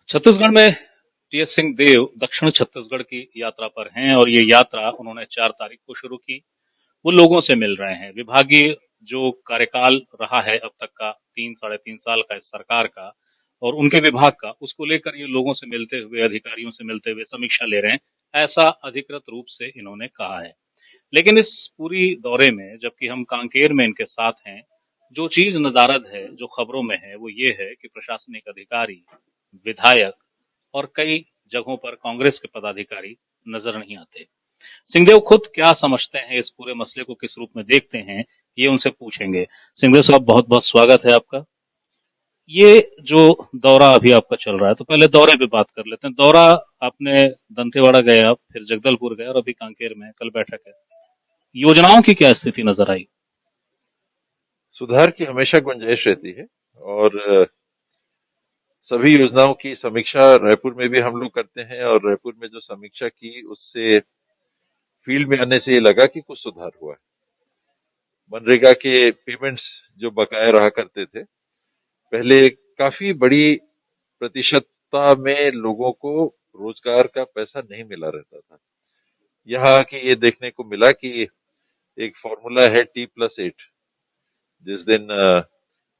छत्तीसगढ़ में टीएस सिंहदेव दक्षिण छत्तीसगढ़ की यात्रा पर हैं और ये यात्रा उन्होंने 4 तारीख को शुरू की। वो लोगों से मिल रहे हैं। विभागीय जो कार्यकाल रहा है अब तक का 3 साढ़े 3 साल का इस सरकार का और उनके विभाग का, उसको लेकर ये लोगों से मिलते हुए, अधिकारियों से मिलते हुए समीक्षा ले रहे हैं, ऐसा अधिकृत रूप से इन्होंने कहा है। लेकिन इस पूरी दौरे में जबकि हम कांकेर में इनके साथ हैं, जो चीज नदारद है, जो खबरों में है, वो ये है कि प्रशासनिक अधिकारी, विधायक और कई जगहों पर कांग्रेस के पदाधिकारी नजर नहीं आते। सिंहदेव खुद क्या समझते हैं, इस पूरे मसले को किस रूप में देखते हैं, ये उनसे पूछेंगे। सिंहदेव साहब, बहुत बहुत स्वागत है आपका। ये जो दौरा अभी आपका चल रहा है, तो पहले दौरे पे बात कर लेते हैं। दौरा आपने दंतेवाड़ा गए, आप फिर जगदलपुर गए और अभी कांकेर में कल बैठक है। योजनाओं की क्या स्थिति नजर आई? सुधार की हमेशा गुंजाइश रहती है और सभी योजनाओं की समीक्षा रायपुर में भी हम लोग करते हैं और रायपुर में जो समीक्षा की उससे फील्ड में आने से ये लगा कि कुछ सुधार हुआ है। मनरेगा के पेमेंट्स जो बकाया रहा करते थे, पहले काफी बड़ी प्रतिशतता में लोगों को रोजगार का पैसा नहीं मिला रहता था। यहाँ की ये देखने को मिला कि एक फॉर्मूला है T+8, जिस दिन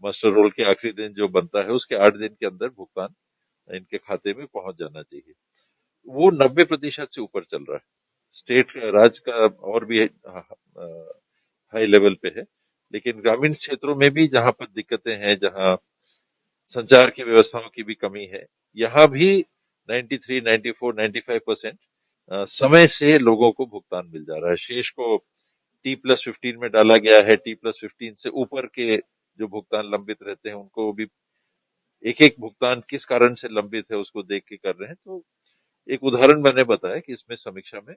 मास्टर रोल के आखिरी दिन जो बनता है उसके 8 दिन के अंदर भुगतान इनके खाते में पहुंच जाना चाहिए। वो 90% से ऊपर चल रहा है। स्टेट राज्य का और भी हाई लेवल पे है, लेकिन ग्रामीण क्षेत्रों में भी जहां पर दिक्कतें हैं, जहां संचार की व्यवस्थाओं की भी कमी है, यहाँ भी 93, 94, 95% समय से लोगों को भुगतान मिल जा रहा है। शेष को T+15 में डाला गया है। T+15 से ऊपर के जो भुगतान लंबित रहते हैं उनको भी एक एक भुगतान किस कारण से लंबित है उसको देख के कर रहे हैं। तो एक उदाहरण मैंने बताया कि इसमें समीक्षा में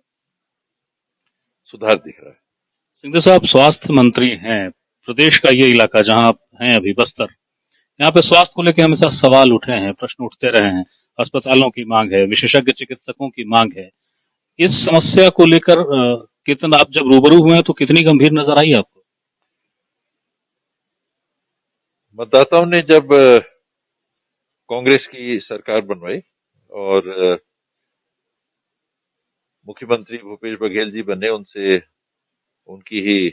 सुधार दिख रहा है। सिंधु साहब स्वास्थ्य मंत्री हैं। प्रदेश का ये इलाका जहां आप हैं अभी, बस्तर, यहाँ पे स्वास्थ्य को लेकर हमेशा सवाल उठे हैं, प्रश्न उठते रहे हैं। अस्पतालों की मांग है, विशेषज्ञ चिकित्सकों की मांग है। इस समस्या को लेकर कितना आप जब रूबरू हुए हैं तो कितनी गंभीर नजर आई आपको? मतदाताओं ने जब कांग्रेस की सरकार बनवाई और मुख्यमंत्री भूपेश बघेल जी बने, उनसे उनकी ही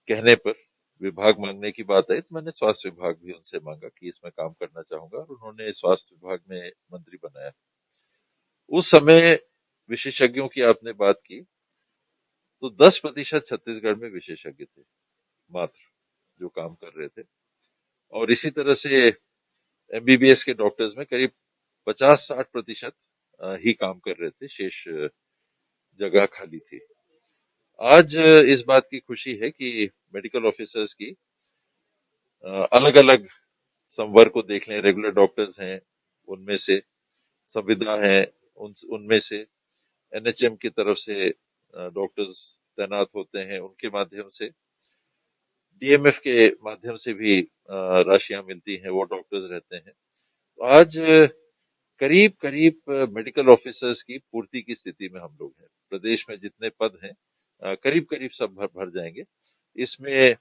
कहने पर विभाग मांगने की बात आई, तो मैंने स्वास्थ्य विभाग भी उनसे मांगा कि इसमें काम करना चाहूंगा और उन्होंने स्वास्थ्य विभाग में मंत्री बनाया। उस समय विशेषज्ञों की आपने बात की, तो 10% छत्तीसगढ़ में विशेषज्ञ थे मात्र, जो काम कर रहे थे। और इसी तरह से एमबीबीएस के डॉक्टर्स में करीब 50-60% ही काम कर रहे थे, शेष जगह खाली थी। आज इस बात की खुशी है कि मेडिकल ऑफिसर्स की अलग अलग संवर्ग को देख लें, रेगुलर डॉक्टर्स हैं उनमें से, संविदा है उनमें से, एनएचएम की तरफ से डॉक्टर्स तैनात होते हैं, उनके माध्यम से, डीएमएफ के माध्यम से भी राशियां मिलती हैं, वो डॉक्टर्स रहते हैं। तो आज करीब करीब मेडिकल ऑफिसर्स की पूर्ति की स्थिति में हम लोग हैं। प्रदेश में जितने पद हैं करीब करीब सब भर जाएंगे। इसमें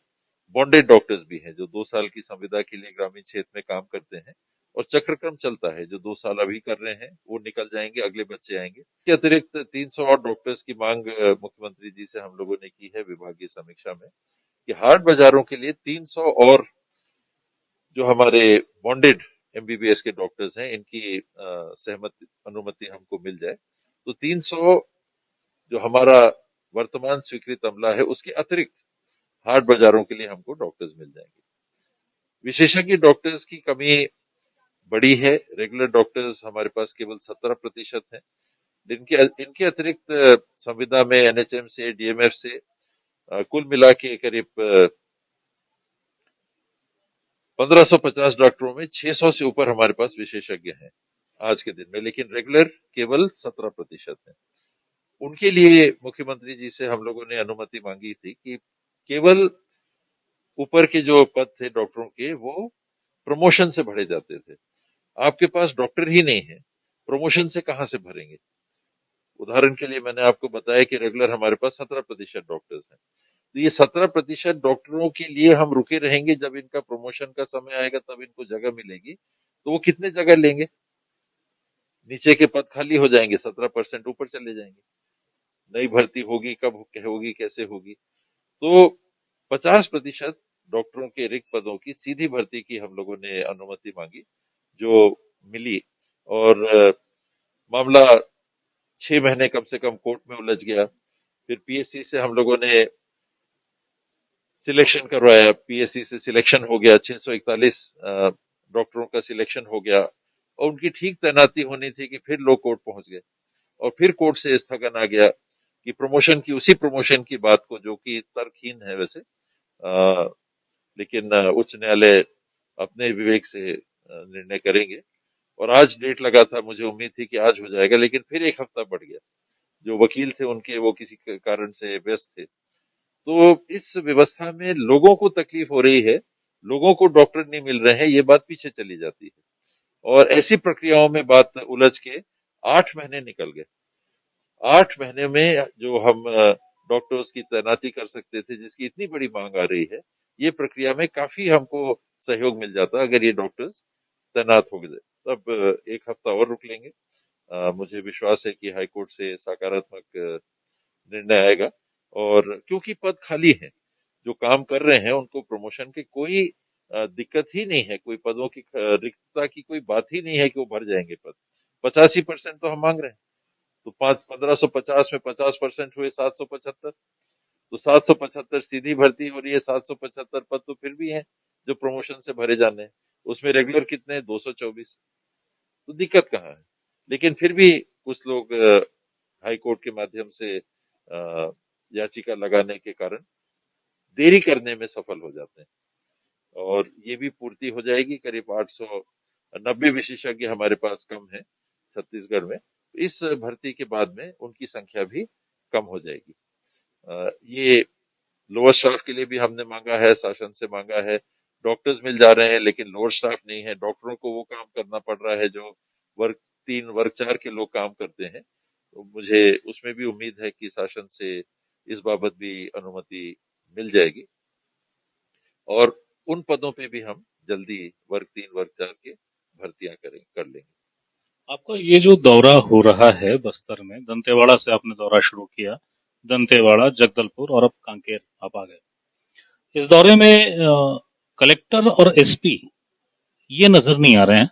बॉन्डेड डॉक्टर्स भी हैं जो 2 साल की संविदा के लिए ग्रामीण क्षेत्र में काम करते हैं और चक्रक्रम चलता है। जो 2 साल अभी कर रहे हैं वो निकल जाएंगे, अगले बच्चे आएंगे। इसके अतिरिक्त 300 और डॉक्टर्स की मांग मुख्यमंत्री जी से हम लोगों ने की है विभागीय समीक्षा में कि हाट बाजारों के लिए 300 और जो हमारे बॉन्डेड एमबीबीएस के डॉक्टर्स हैं इनकी सहमति अनुमति हमको मिल जाए, तो 300 जो हमारा वर्तमान स्वीकृत अमला है उसके अतिरिक्त हाट बाजारों के लिए हमको डॉक्टर्स मिल जाएंगे। विशेषज्ञ डॉक्टर्स की कमी बड़ी है। रेगुलर डॉक्टर्स हमारे पास केवल 17% हैं। इनके अतिरिक्त संविदा में एनएचएम से, डीएमएफ से कुल मिला के करीब 1550 डॉक्टरों में 600 से ऊपर हमारे पास विशेषज्ञ हैं आज के दिन में, लेकिन रेगुलर केवल 17% है। उनके लिए मुख्यमंत्री जी से हम लोगों ने अनुमति मांगी थी कि केवल ऊपर के जो पद थे डॉक्टरों के वो प्रमोशन से भरे जाते थे। आपके पास डॉक्टर ही नहीं है, प्रमोशन से कहां से भरेंगे? उदाहरण के लिए मैंने आपको बताया कि रेगुलर हमारे पास 17% डॉक्टर्स हैं, तो ये 17% डॉक्टरों के लिए हम रुके रहेंगे। जब इनका प्रमोशन का समय आएगा तब इनको जगह मिलेगी। तो वो कितने जगह लेंगे? नीचे के पद खाली हो जाएंगे, 17% ऊपर चले जाएंगे। नई भर्ती होगी, कब होगी, कैसे होगी? तो 50% डॉक्टरों के रिक्त पदों की सीधी भर्ती की हम लोगों ने अनुमति मांगी, जो मिली। और मामला 6 महीने कम से कम कोर्ट में उलझ गया। फिर पीएससी से हम लोगों ने सिलेक्शन करवाया, पीएससी से सिलेक्शन हो गया, 641 डॉक्टरों का सिलेक्शन हो गया, और उनकी ठीक तैनाती होनी थी कि फिर लोग कोर्ट पहुंच गए। और फिर कोर्ट से स्थगन आ गया कि प्रमोशन की, उसी प्रमोशन की बात को, जो कि तर्कहीन है वैसे, लेकिन उच्च न्यायालय अपने विवेक से निर्णय करेंगे। और आज डेट लगा था, मुझे उम्मीद थी कि आज हो जाएगा, लेकिन फिर एक हफ्ता बढ़ गया। जो वकील थे उनके, वो किसी कारण से व्यस्त थे। तो इस व्यवस्था में लोगों को तकलीफ हो रही है, लोगों को डॉक्टर नहीं मिल रहे हैं, ये बात पीछे चली जाती है। और ऐसी प्रक्रियाओं में बात उलझ के 8 महीने निकल गए। 8 महीने में जो हम डॉक्टर्स की तैनाती कर सकते थे, जिसकी इतनी बड़ी मांग आ रही है, ये प्रक्रिया में काफी हमको सहयोग मिल जाता अगर ये डॉक्टर्स तैनात हो गए। तब एक हफ्ता और रुक लेंगे। मुझे विश्वास है कि हाईकोर्ट से सकारात्मक निर्णय आएगा। और क्योंकि पद खाली हैं, जो काम कर रहे हैं उनको प्रमोशन की कोई दिक्कत ही नहीं है, कोई पदों की रिक्तता की कोई बात ही नहीं है कि वो भर जाएंगे पद। 85% तो हम मांग रहे हैं। तो 1550 में 50% हुए 775। तो 775 सीधी भर्ती हो रही है, 775 पद तो फिर भी हैं जो प्रमोशन से भरे जाने हैं। उसमें रेगुलर कितने हैं? 224। तो दिक्कत कहाँ है? लेकिन फिर भी कुछ लोग हाई कोर्ट के माध्यम से याचिका लगाने के कारण देरी करने में सफल हो जाते हैं। और ये भी पूर्ति हो जाएगी। करीब 890 विशेषज्ञ हमारे पास कम है छत्तीसगढ़ में। इस भर्ती के बाद में उनकी संख्या भी कम हो जाएगी। ये लोअर स्टाफ के लिए भी हमने मांगा है, शासन से मांगा है। डॉक्टर्स मिल जा रहे हैं, लेकिन लोअर स्टाफ नहीं है। डॉक्टरों को वो काम करना पड़ रहा है जो वर्ग 3 वर्ग 4 के लोग काम करते हैं। तो मुझे उसमें भी उम्मीद है कि शासन से इस बाबत भी अनुमति मिल जाएगी, और उन पदों पे भी हम जल्दी वर्ग 3 वर्ग 4 के भर्तियां कर लेंगे। आपका ये जो दौरा हो रहा है बस्तर में, दंतेवाड़ा से आपने दौरा शुरू किया, दंतेवाड़ा, जगदलपुर और अब कांकेर आप आ गए। इस दौरे में कलेक्टर और एसपी ये नजर नहीं आ रहे हैं,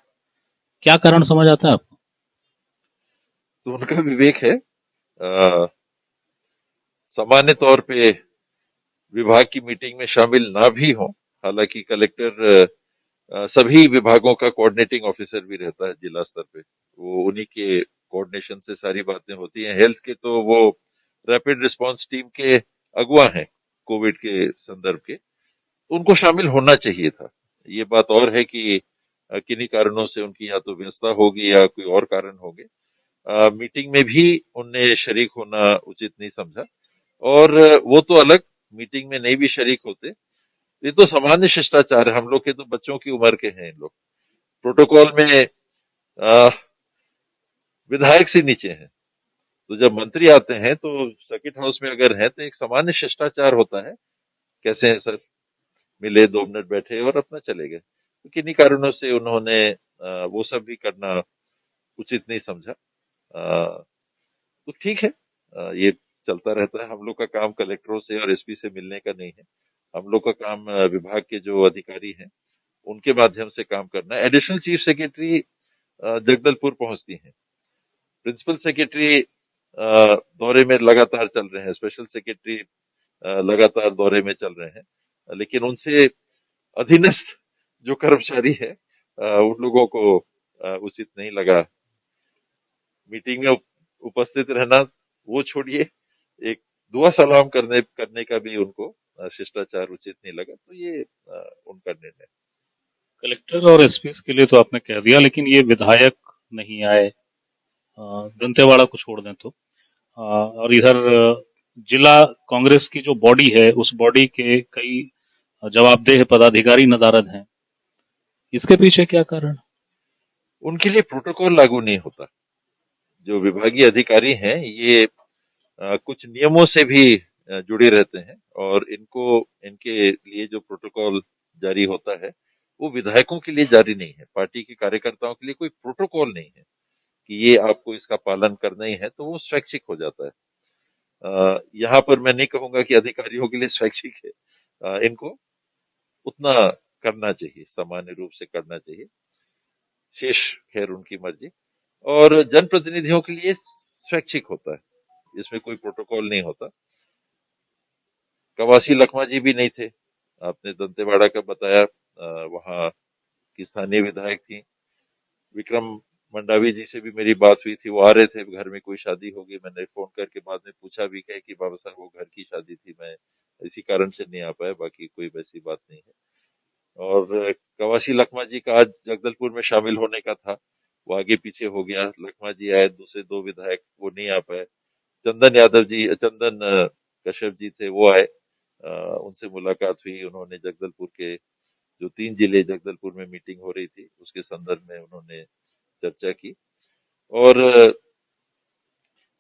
क्या कारण समझ आता है आपको? तो उनका विवेक है। सामान्य तौर पे विभाग की मीटिंग में शामिल ना भी हो। हालांकि कलेक्टर सभी विभागों का कोऑर्डिनेटिंग ऑफिसर भी रहता है जिला स्तर पे। वो उन्हीं के कोऑर्डिनेशन से सारी बातें होती हैं। हेल्थ के तो वो रैपिड रिस्पांस टीम के अगुवा हैं कोविड के संदर्भ के। तो उनको शामिल होना चाहिए था। ये बात और है कि किन्हीं कारणों से उनकी या तो व्यस्तता होगी या कोई और कारण होंगे। मीटिंग में भी उनने शरीक होना उचित नहीं समझा। और वो तो अलग, मीटिंग में नहीं भी शरीक होते। ये तो सामान्य शिष्टाचार है। हम लोग के तो बच्चों की उम्र के हैं इन लोग। प्रोटोकॉल में अ, विधायक से नीचे हैं। तो जब मंत्री आते हैं तो सर्किट हाउस में अगर हैं तो एक सामान्य शिष्टाचार होता है, कैसे हैं सर, मिले, 2 मिनट बैठे और अपना चले गए। तो किन्हीं कारणों से उन्होंने वो सब भी करना उचित नहीं समझा। तो ठीक है, ये चलता रहता है। हम लोग का काम कलेक्टरों से और एसपी से मिलने का नहीं है। हम लोग का काम विभाग के जो अधिकारी हैं उनके माध्यम से काम करना है। एडिशनल चीफ सेक्रेटरी जगदलपुर पहुंचती हैं। प्रिंसिपल सेक्रेटरी दौरे में लगातार चल रहे हैं। स्पेशल सेक्रेटरी लगातार दौरे में चल रहे हैं। लेकिन उनसे अधीनस्थ जो कर्मचारी है उन लोगों को उचित नहीं लगा मीटिंग में उपस्थित रहना। वो छोड़िए, एक दुआ सलाम करने करने का भी उनको शिष्टाचार उचित नहीं लगा। तो ये उनका निर्णय। कलेक्टर और एसपी के लिए तो आपने कह दिया, लेकिन ये विधायक नहीं आए, दंतेवाड़ा को छोड़ दें तो, और इधर जिला कांग्रेस की जो बॉडी है, उस बॉडी के कई जवाबदेह पदाधिकारी नदारद हैं। इसके पीछे क्या कारण? उनके लिए प्रोटोकॉल लागू नहीं होता। जो विभागीय अधिकारी हैं ये कुछ नियमों से भी जुड़े रहते हैं, और इनको इनके लिए जो प्रोटोकॉल जारी होता है वो विधायकों के लिए जारी नहीं है, पार्टी के कार्यकर्ताओं के लिए कोई प्रोटोकॉल नहीं है कि ये आपको इसका पालन करना ही है, तो वो स्वैच्छिक हो जाता है। यहाँ पर मैं नहीं कहूंगा कि अधिकारियों के लिए स्वैच्छिक है, इनको उतना करना चाहिए, सामान्य रूप से करना चाहिए, शेष खैर उनकी मर्जी। और जनप्रतिनिधियों के लिए स्वैच्छिक होता है, इसमें कोई प्रोटोकॉल नहीं होता। कवासी लखमा जी भी नहीं थे, आपने दंतेवाड़ा का बताया, वहां की स्थानीय विधायक थी। विक्रम मंडावी जी से भी मेरी बात हुई थी, वो आ रहे थे, घर में कोई शादी होगी, मैंने फोन करके बाद में पूछा भी कहे कि बाबा साहब वो घर की शादी थी, मैं इसी कारण से नहीं आ पाया, बाकी कोई वैसी बात नहीं है। और कवासी लखमा जी का आज जगदलपुर में शामिल होने का था, वो आगे पीछे हो गया। लखमा जी आए, दूसरे दो विधायक वो नहीं आ पाए। चंदन यादव जी, चंदन कश्यप जी थे, वो आए, उनसे मुलाकात हुई। उन्होंने जगदलपुर के जो 3 जिले, जगदलपुर में मीटिंग हो रही थी, उसके संदर्भ में उन्होंने चर्चा की। और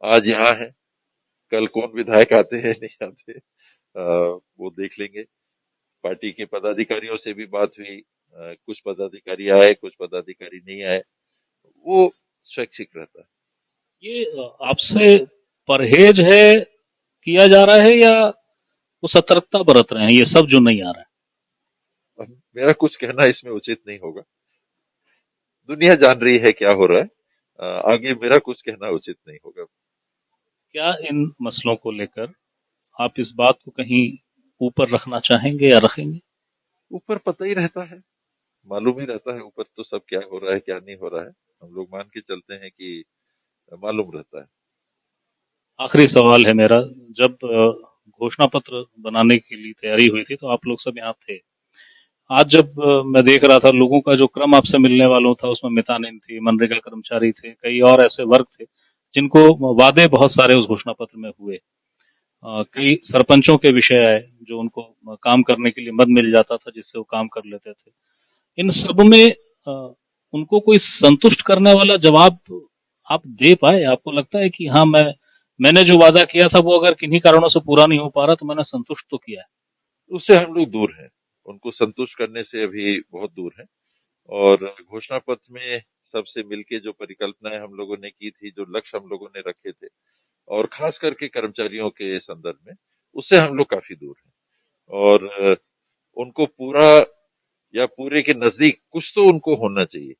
आज यहाँ है, कल कौन विधायक आते हैं नहीं आते, वो देख लेंगे। पार्टी के पदाधिकारियों से भी बात हुई, कुछ पदाधिकारी आए, कुछ पदाधिकारी नहीं आए, वो स्वैच्छिक रहता है। ये आपसे परहेज है, किया जा रहा है, या वो सतर्कता बरत रहे हैं ये सब जो नहीं आ रहा है? अब मेरा कुछ कहना इसमें उचित नहीं होगा, दुनिया जान रही है क्या हो रहा है, आगे मेरा कुछ कहना उचित नहीं होगा। क्या इन मसलों को लेकर आप इस बात को कहीं ऊपर रखना चाहेंगे या रखेंगे? ऊपर पता ही रहता है, मालूम ही रहता है ऊपर तो सब क्या हो रहा है क्या नहीं हो रहा है, हम लोग मान के चलते हैं कि मालूम रहता है। आखिरी सवाल है मेरा, जब घोषणा पत्र बनाने के लिए तैयारी हुई थी तो आप लोग सब यहाँ थे। आज जब मैं देख रहा था लोगों का जो क्रम आपसे मिलने वालों था, उसमें मितानिन थी, मनरेगा कर्मचारी थे, कई और ऐसे वर्ग थे जिनको वादे बहुत सारे उस घोषणा पत्र में हुए। कई सरपंचों के विषय आए जो उनको काम करने के लिए मद मिल जाता था, जिससे वो काम कर लेते थे। इन सब में उनको कोई संतुष्ट करने वाला जवाब आप दे पाए? आपको लगता है कि हाँ, मैंने जो वादा किया था वो अगर किन्हीं कारणों से पूरा नहीं हो पा रहा तो मैंने संतुष्ट तो किया है? उससे हम लोग दूर हैं, उनको संतुष्ट करने से अभी बहुत दूर हैं। और घोषणा पत्र में सबसे मिलके जो परिकल्पनाएं हम लोगों ने की थी, जो लक्ष्य हम लोगों ने रखे थे, और खास करके कर्मचारियों के संदर्भ में, उससे हम लोग काफी दूर हैं। और उनको पूरा या पूरे के नजदीक कुछ तो उनको होना चाहिए।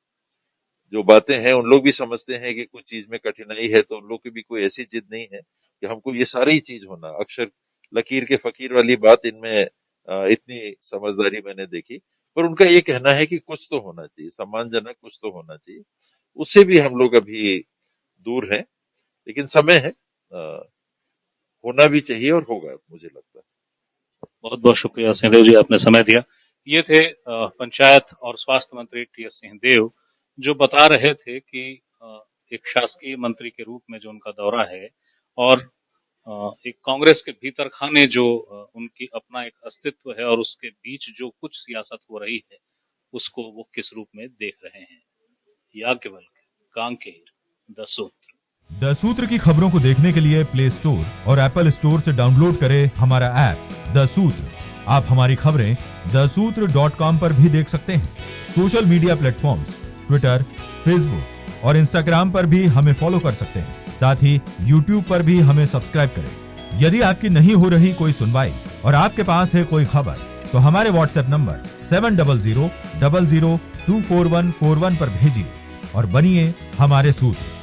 जो बातें हैं, उन लोग भी समझते हैं कि कुछ चीज में कठिनाई है, तो उन लोग की भी कोई ऐसी जिद नहीं है कि हमको ये सारी चीज होना। अक्षर लकीर के फकीर वाली बात इनमें इतनी समझदारी मैंने देखी। पर उनका ये कहना है कि कुछ तो होना चाहिए, सम्मानजनक कुछ तो होना चाहिए। उससे भी हम लोग अभी दूर हैं, लेकिन समय है, होना भी चाहिए और होगा, मुझे लगता है। बहुत बहुत शुक्रिया सिंहदेव जी, आपने समय दिया। ये थे पंचायत और स्वास्थ्य मंत्री टी.एस. सिंहदेव, जो बता रहे थे कि एक शासकीय मंत्री के रूप में जो उनका दौरा है, और एक कांग्रेस के भीतर खाने जो उनकी अपना एक अस्तित्व है, और उसके बीच जो कुछ सियासत हो रही है, उसको वो किस रूप में देख रहे हैं। याज्ञवल्क्य, कांकेर, द सूत्र। द सूत्र की खबरों को देखने के लिए प्ले स्टोर और एप्पल स्टोर से डाउनलोड करें हमारा ऐप द सूत्र। आप हमारी खबरें thesutra.com पर भी देख सकते हैं। Social media platforms Twitter, Facebook और इंस्टाग्राम पर भी हमें फॉलो कर सकते हैं। साथ ही यूट्यूब पर भी हमें सब्सक्राइब करें। यदि आपकी नहीं हो रही कोई सुनवाई और आपके पास है कोई खबर, तो हमारे व्हाट्सएप नंबर 700000244141 पर भेजिए और बनिए हमारे सूत्र।